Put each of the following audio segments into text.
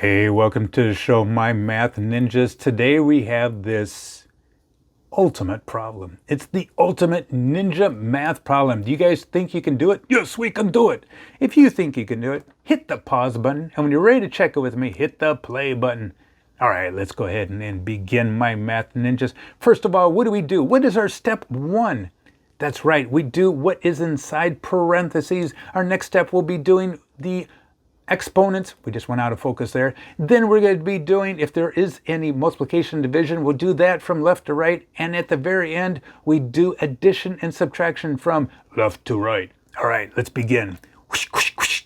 Hey, welcome to the show, my math ninjas. Today we have this ultimate problem. It's the ultimate ninja math problem. Do you guys think you can do it? Yes, we can do it. If you think you can do it, hit the pause button. And when you're ready to check it with me, hit the play button. All right, let's go ahead and begin, my math ninjas. First of all, what do? What is our step one? That's right, we do what is inside parentheses. Our next step will be doing the exponents. We just went out of focus there. Then we're going to be doing, if there is any multiplication division, we'll do that from left to right. And at the very end, we do addition and subtraction from left to right. All right, let's begin. Whoosh, whoosh, whoosh.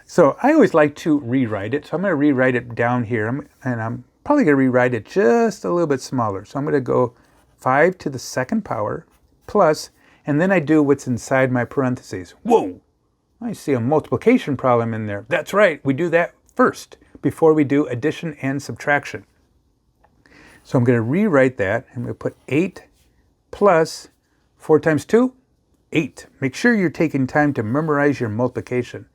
So I always like to rewrite it. So I'm going to rewrite it down here. And I'm probably going to rewrite it just a little bit smaller. So I'm going to go 5 to the second power plus, and then I do what's inside my parentheses. Whoa! I see a multiplication problem in there. That's right, we do that first before we do addition and subtraction. So I'm going to rewrite that. I'm going to put 8 plus 4 times 2, 8. Make sure you're taking time to memorize your multiplication.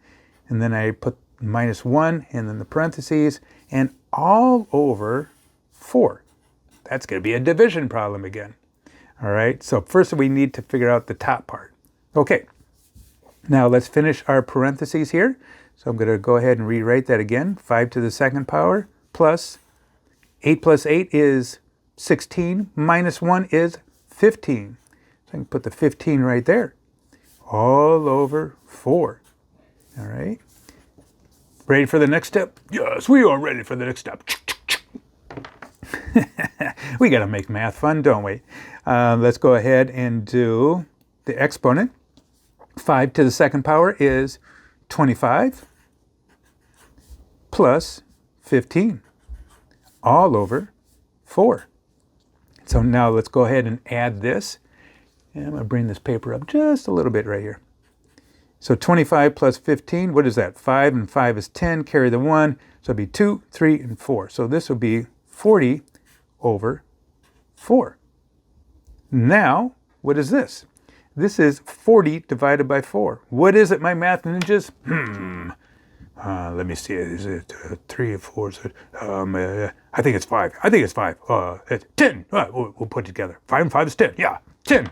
And then I put minus 1 and then the parentheses and all over 4. That's going to be a division problem again. All right, so first we need to figure out the top part. Okay. Now let's finish our parentheses here. So I'm going to go ahead and rewrite that again. 5 to the second power plus 8 plus 8 is 16. Minus 1 is 15. So I can put the 15 right there. All over 4. All right. Ready for the next step? Yes, we are ready for the next step. We got to make math fun, don't we? Let's go ahead and do the exponent. 5 to the second power is 25 plus 15 all over 4. So now let's go ahead and add this. And I'm going to bring this paper up just a little bit right here. So 25 plus 15, what is that? 5 and 5 is 10, carry the 1. So it'll be 2, 3, and 4. So this will be 40 over 4. Now, what is this? This is 40 divided by 4. What is it, my math ninjas? Let me see. Is it 3 or 4? I think it's 5. I think it's 5. It's 10. We'll put it together. 5 and 5 is 10. Yeah, 10.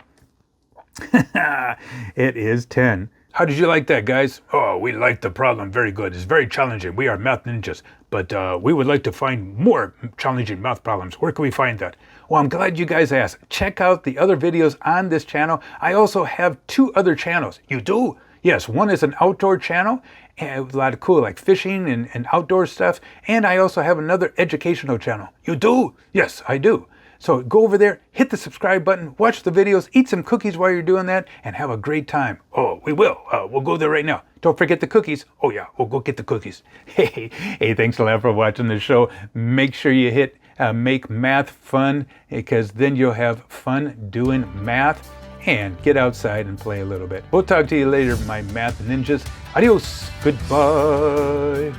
It is 10. How did you like that, guys? Oh, we liked the problem. Very good. It's very challenging. We are math ninjas, but we would like to find more challenging math problems. Where can we find that? Well, I'm glad you guys asked. Check out the other videos on this channel. I also have 2 other channels. You do? Yes, one is an outdoor channel, and a lot of cool like fishing and outdoor stuff. And I also have another educational channel. You do? Yes, I do. So go over there, hit the subscribe button, watch the videos, eat some cookies while you're doing that, and have a great time. Oh, we will. We'll go there right now. Don't forget the cookies. Oh yeah, we'll go get the cookies. Hey, thanks a lot for watching the show. Make sure you hit make math fun, because then you'll have fun doing math, and get outside and play a little bit. We'll talk to you later, my math ninjas. Adios. Goodbye.